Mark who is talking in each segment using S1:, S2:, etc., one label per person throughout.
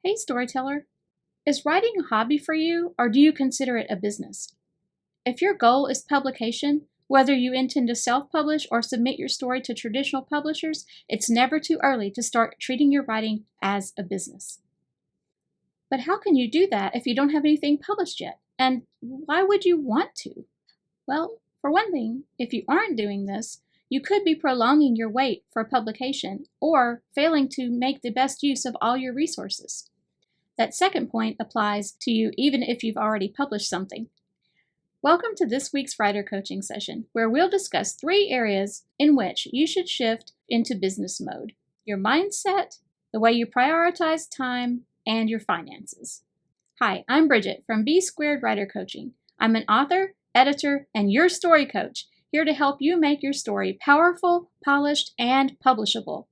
S1: Hey, storyteller. Is writing a hobby for you, or do you consider it a business? If your goal is publication, whether you intend to self publish or submit your story to traditional publishers, it's never too early to start treating your writing as a business. But how can you do that if you don't have anything published yet? And why would you want to? Well, for one thing, if you aren't doing this, you could be prolonging your wait for publication or failing to make the best use of all your resources. That second point applies to you even if you've already published something. Welcome to this week's writer coaching session, where we'll discuss 3 areas in which you should shift into business mode: your mindset, the way you prioritize time, and your finances. Hi, I'm Bridget from B Squared Writer Coaching. I'm an author, editor, and your story coach, here to help you make your story powerful, polished, and publishable.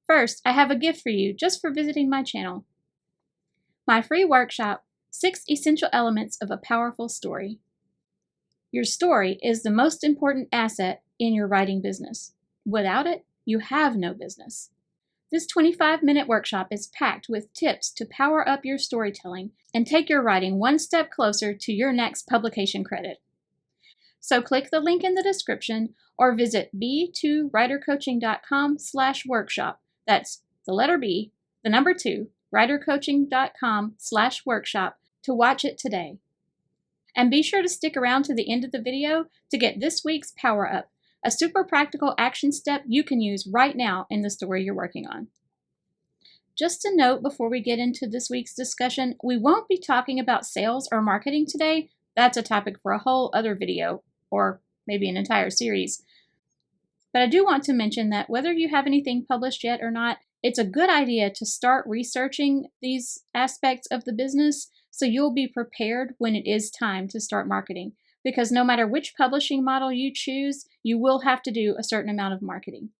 S1: First, I have a gift for you just for visiting my channel. My free workshop, 6 Essential Elements of a Powerful Story. Your story is the most important asset in your writing business. Without it, you have no business. This 25-minute workshop is packed with tips to power up your storytelling and take your writing one step closer to your next publication credit. So click the link in the description or visit b2writercoaching.com/workshop. That's the letter B, the number 2, writercoaching.com/workshop to watch it today. And be sure to stick around to the end of the video to get this week's Power Up, a super practical action step you can use right now in the story you're working on. Just a note before we get into this week's discussion, we won't be talking about sales or marketing today. That's a topic for a whole other video, or maybe an entire series. But I do want to mention that whether you have anything published yet or not, it's a good idea to start researching these aspects of the business so you'll be prepared when it is time to start marketing. Because no matter which publishing model you choose, you will have to do a certain amount of marketing.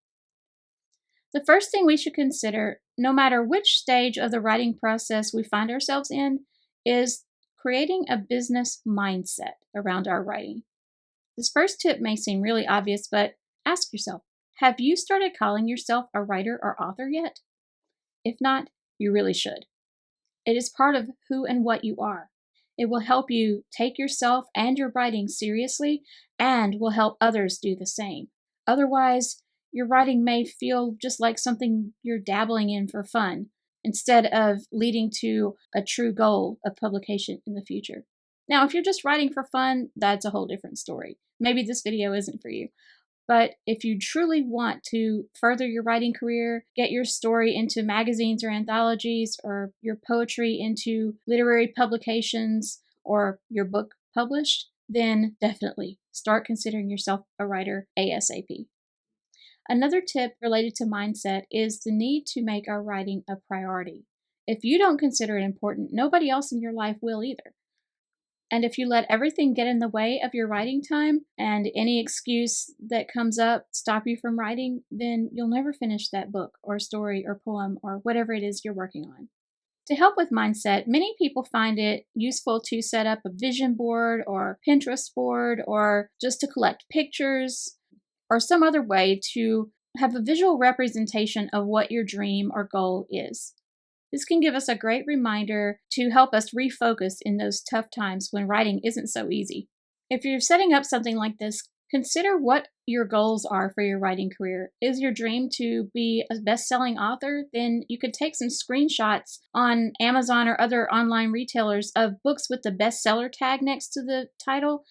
S1: The first thing we should consider, no matter which stage of the writing process we find ourselves in, is creating a business mindset around our writing. This first tip may seem really obvious, but ask yourself, have you started calling yourself a writer or author yet? If not, you really should. It is part of who and what you are. It will help you take yourself and your writing seriously and will help others do the same. Otherwise, your writing may feel just like something you're dabbling in for fun instead of leading to a true goal of publication in the future. Now, if you're just writing for fun, that's a whole different story. Maybe this video isn't for you. But if you truly want to further your writing career, get your story into magazines or anthologies, or your poetry into literary publications, or your book published, then definitely start considering yourself a writer ASAP. Another tip related to mindset is the need to make our writing a priority. If you don't consider it important, nobody else in your life will either. And if you let everything get in the way of your writing time and any excuse that comes up stop you from writing, then you'll never finish that book or story or poem or whatever it is you're working on. To help with mindset, many people find it useful to set up a vision board or Pinterest board or just to collect pictures or some other way to have a visual representation of what your dream or goal is. This can give us a great reminder to help us refocus in those tough times when writing isn't so easy. If you're setting up something like this, consider what your goals are for your writing career. Is your dream to be a best-selling author? Then you could take some screenshots on Amazon or other online retailers of books with the bestseller tag next to the title.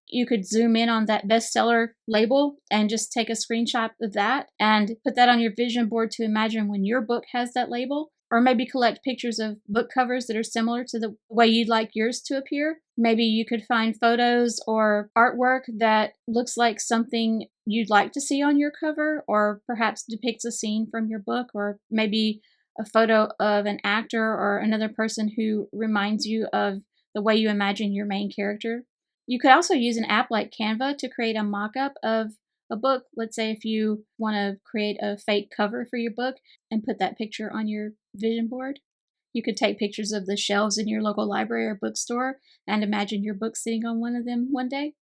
S1: You could zoom in on that bestseller label and just take a screenshot of that and put that on your vision board to imagine when your book has that label. Or maybe collect pictures of book covers that are similar to the way you'd like yours to appear. Maybe you could find photos or artwork that looks like something you'd like to see on your cover, or perhaps depicts a scene from your book, or maybe a photo of an actor or another person who reminds you of the way you imagine your main character. You could also use an app like Canva to create a mock-up of a book. Let's say if you want to create a fake cover for your book and put that picture on your vision board. You could take pictures of the shelves in your local library or bookstore and imagine your book sitting on one of them one day.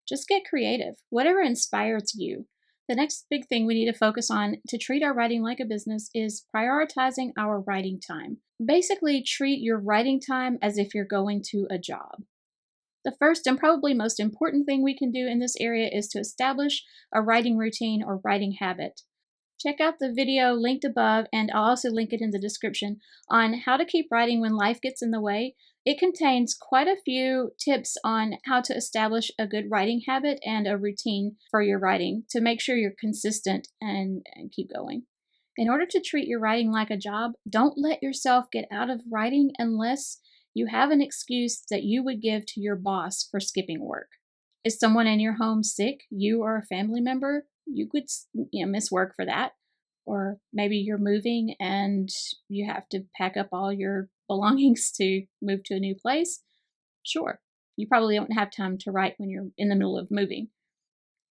S1: Just get creative, whatever inspires you. The next big thing we need to focus on to treat our writing like a business is prioritizing our writing time. Basically, treat your writing time as if you're going to a job. The first and probably most important thing we can do in this area is to establish a writing routine or writing habit. Check out the video linked above, and I'll also link it in the description, on how to keep writing when life gets in the way. It contains quite a few tips on how to establish a good writing habit and a routine for your writing to make sure you're consistent and keep going. In order to treat your writing like a job, don't let yourself get out of writing unless you have an excuse that you would give to your boss for skipping work. Is someone in your home sick, you or a family member? You could miss work for that. Or maybe you're moving and you have to pack up all your belongings to move to a new place. Sure, you probably don't have time to write when you're in the middle of moving.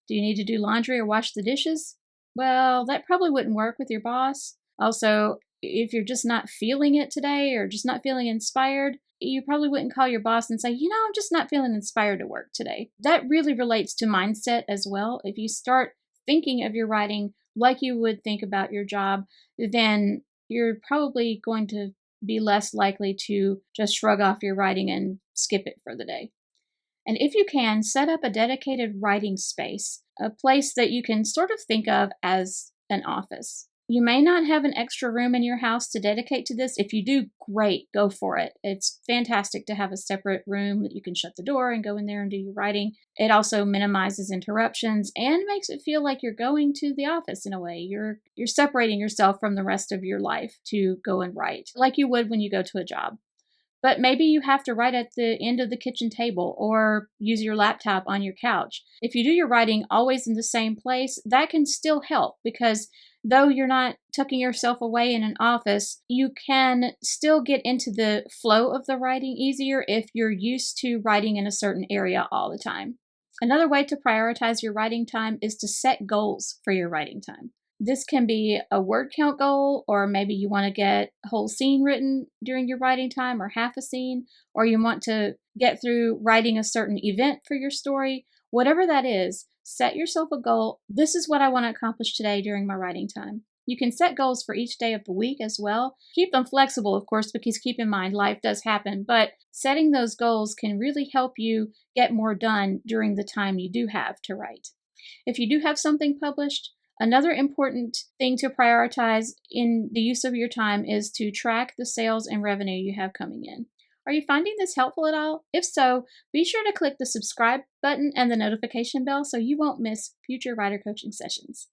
S1: Do you need to do laundry or wash the dishes? Well, that probably wouldn't work with your boss. Also, if you're just not feeling it today or just not feeling inspired, you probably wouldn't call your boss and say, I'm just not feeling inspired to work today. That really relates to mindset as well. If you start thinking of your writing like you would think about your job, then you're probably going to be less likely to just shrug off your writing and skip it for the day. And if you can, set up a dedicated writing space, a place that you can sort of think of as an office. You may not have an extra room in your house to dedicate to this. If you do, great, go for it. It's fantastic to have a separate room that you can shut the door and go in there and do your writing. It also minimizes interruptions and makes it feel like you're going to the office in a way. You're separating yourself from the rest of your life to go and write, like you would when you go to a job. But maybe you have to write at the end of the kitchen table or use your laptop on your couch. If you do your writing always in the same place, that can still help because though you're not tucking yourself away in an office, you can still get into the flow of the writing easier if you're used to writing in a certain area all the time. Another way to prioritize your writing time is to set goals for your writing time. This can be a word count goal, or maybe you want to get a whole scene written during your writing time or half a scene, or you want to get through writing a certain event for your story. Whatever that is, set yourself a goal. This is what I want to accomplish today during my writing time. You can set goals for each day of the week as well. Keep them flexible, of course, because keep in mind, life does happen, but setting those goals can really help you get more done during the time you do have to write. If you do have something published, another important thing to prioritize in the use of your time is to track the sales and revenue you have coming in. Are you finding this helpful at all? If so, be sure to click the subscribe button and the notification bell so you won't miss future writer coaching sessions.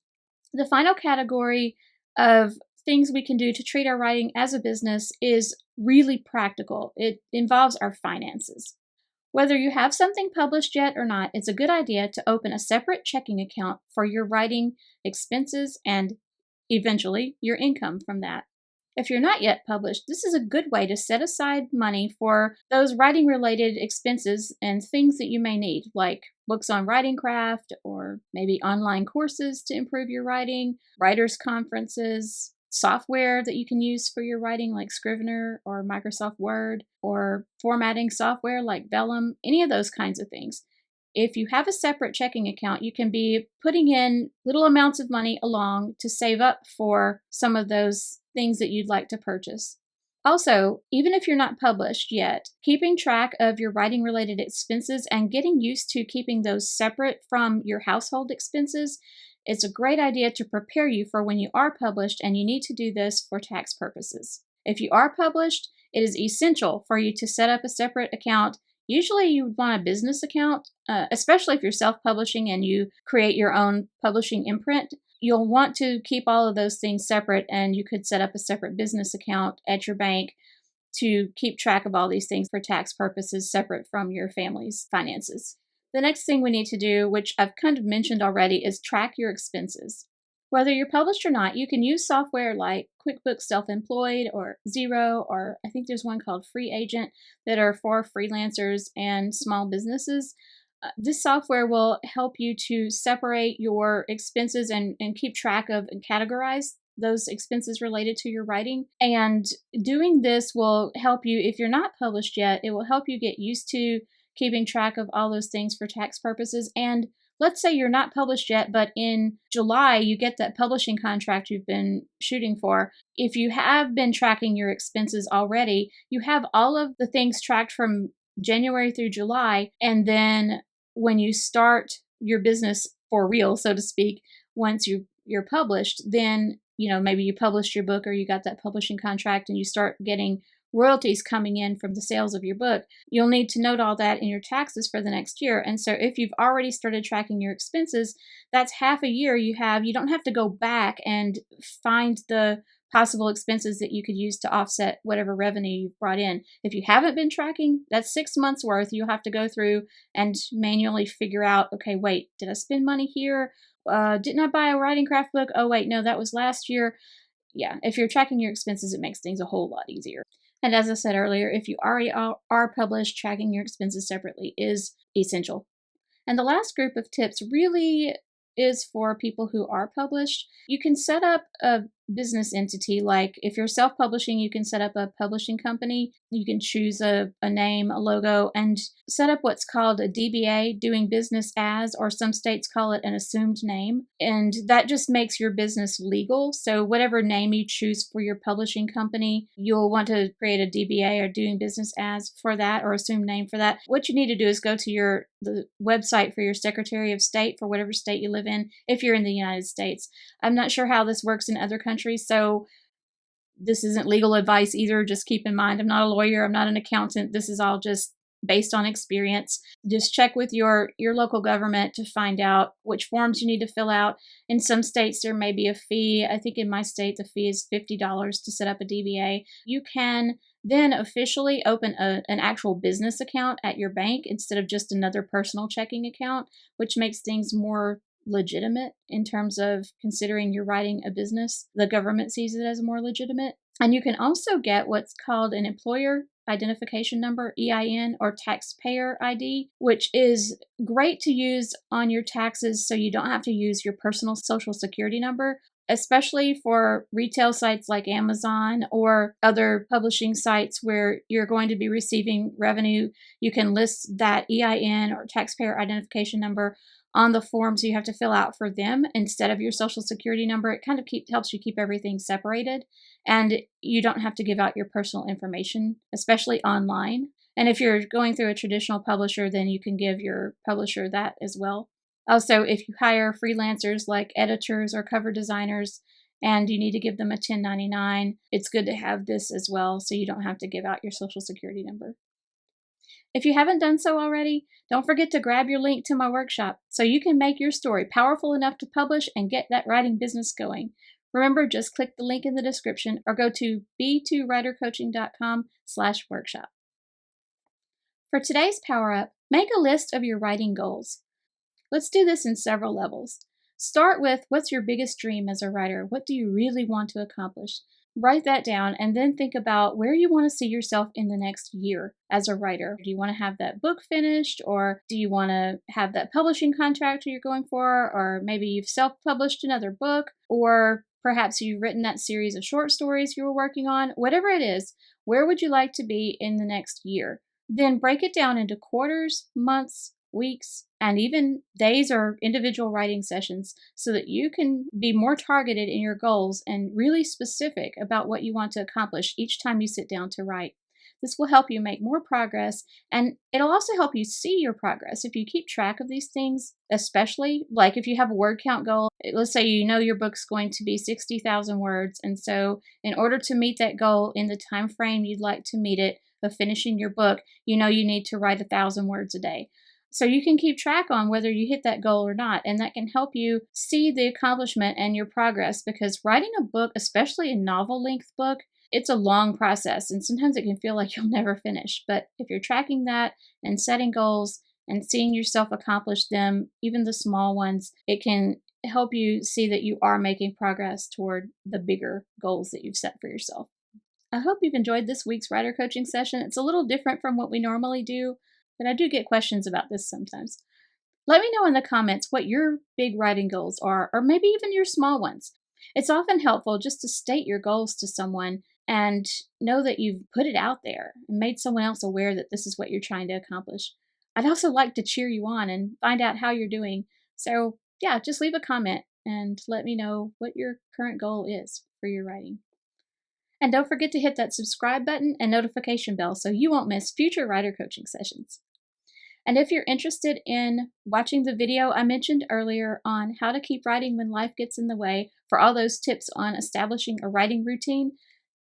S1: The final category of things we can do to treat our writing as a business is really practical. It involves our finances. Whether you have something published yet or not, it's a good idea to open a separate checking account for your writing expenses and eventually your income from that. If you're not yet published, this is a good way to set aside money for those writing related expenses and things that you may need, like books on writing craft or maybe online courses to improve your writing, writers' conferences, software that you can use for your writing like Scrivener or Microsoft Word, or formatting software like Vellum, any of those kinds of things. If you have a separate checking account, you can be putting in little amounts of money along to save up for some of those things that you'd like to purchase. Also, even if you're not published yet, keeping track of your writing related expenses and getting used to keeping those separate from your household expenses, it's a great idea to prepare you for when you are published, and you need to do this for tax purposes. If you are published, it is essential for you to set up a separate account. Usually you would want a business account, especially if you're self-publishing and you create your own publishing imprint. You'll want to keep all of those things separate, and you could set up a separate business account at your bank to keep track of all these things for tax purposes separate from your family's finances. The next thing we need to do, which I've kind of mentioned already, is track your expenses. Whether you're published or not, you can use software like QuickBooks Self-Employed or Xero, or I think there's one called Free Agent that are for freelancers and small businesses. This software will help you to separate your expenses and keep track of and categorize those expenses related to your writing. And doing this will help you, if you're not published yet, it will help you get used to keeping track of all those things for tax purposes. And let's say you're not published yet, but in July you get that publishing contract you've been shooting for. If you have been tracking your expenses already, you have all of the things tracked from January through July. And then when you start your business for real, so to speak, once you're published, then maybe you published your book or you got that publishing contract and you start getting royalties coming in from the sales of your book. You'll need to note all that in your taxes for the next year. And so if you've already started tracking your expenses, that's half a year you have. You don't have to go back and find the possible expenses that you could use to offset whatever revenue you've brought in. If you haven't been tracking, that's 6 months worth. You'll have to go through and manually figure out, okay, wait, did I spend money here? Didn't I buy a writing craft book? Oh, wait, no, that was last year. Yeah, if you're tracking your expenses, it makes things a whole lot easier. And as I said earlier, if you already are published, tracking your expenses separately is essential. And the last group of tips really is for people who are published. You can set up a business entity. Like if you're self-publishing, you can set up a publishing company. You can choose a name, a logo, and set up what's called a DBA, doing business as, or some states call it an assumed name. And that just makes your business legal. So whatever name you choose for your publishing company, you'll want to create a DBA or doing business as for that, or assumed name for that. What you need to do is go to the website for your Secretary of State for whatever state you live in, if you're in the United States. I'm not sure how this works in other countries, so this isn't legal advice either. Just keep in mind, I'm not a lawyer, I'm not an accountant. This is all just based on experience. Just check with your local government to find out which forms you need to fill out. In some states, there may be a fee. I think in my state, the fee is $50 to set up a DBA. You can then officially open an actual business account at your bank instead of just another personal checking account, which makes things more legitimate in terms of considering you're writing a business. The government sees it as more legitimate. And you can also get what's called an employer identification number, EIN, or taxpayer ID, which is great to use on your taxes so you don't have to use your personal social security number, especially for retail sites like Amazon or other publishing sites where you're going to be receiving revenue. You can list that EIN or taxpayer identification number on the forms you have to fill out for them instead of your social security number. It kind of helps you keep everything separated, and you don't have to give out your personal information, especially online. And if you're going through a traditional publisher, then you can give your publisher that as well. Also, if you hire freelancers like editors or cover designers and you need to give them a 1099, it's good to have this as well so you don't have to give out your social security number. If you haven't done so already, don't forget to grab your link to my workshop so you can make your story powerful enough to publish and get that writing business going. Remember, just click the link in the description or go to b2writercoaching.com/workshop. For today's Power Up, make a list of your writing goals. Let's do this in several levels. Start with what's your biggest dream as a writer? What do you really want to accomplish? Write that down and then think about where you want to see yourself in the next year as a writer. Do you want to have that book finished, or do you want to have that publishing contract you're going for, or maybe you've self-published another book, or perhaps you've written that series of short stories you were working on. Whatever it is, where would you like to be in the next year? Then break it down into quarters, months, weeks, and even days or individual writing sessions so that you can be more targeted in your goals and really specific about what you want to accomplish each time you sit down to write. This will help you make more progress, and it'll also help you see your progress if you keep track of these things, especially like if you have a word count goal. Let's say you know your book's going to be 60,000 words, and so in order to meet that goal in the time frame you'd like to meet it of finishing your book, you know you need to write 1,000 words a day. So you can keep track on whether you hit that goal or not, and that can help you see the accomplishment and your progress, because writing a book, especially a novel-length book, it's a long process, and sometimes it can feel like you'll never finish. But if you're tracking that and setting goals and seeing yourself accomplish them, even the small ones, it can help you see that you are making progress toward the bigger goals that you've set for yourself. I hope you've enjoyed this week's writer coaching session. It's a little different from what we normally do, but I do get questions about this sometimes. Let me know in the comments what your big writing goals are, or maybe even your small ones. It's often helpful just to state your goals to someone and know that you've put it out there and made someone else aware that this is what you're trying to accomplish. I'd also like to cheer you on and find out how you're doing. So, yeah, just leave a comment and let me know what your current goal is for your writing. And don't forget to hit that subscribe button and notification bell so you won't miss future writer coaching sessions. And if you're interested in watching the video I mentioned earlier on how to keep writing when life gets in the way, for all those tips on establishing a writing routine,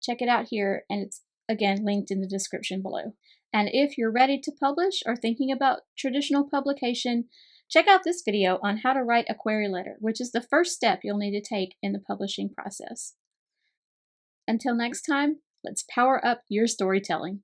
S1: check it out here, and it's again linked in the description below. And if you're ready to publish or thinking about traditional publication, check out this video on how to write a query letter, which is the first step you'll need to take in the publishing process. Until next time, let's power up your storytelling.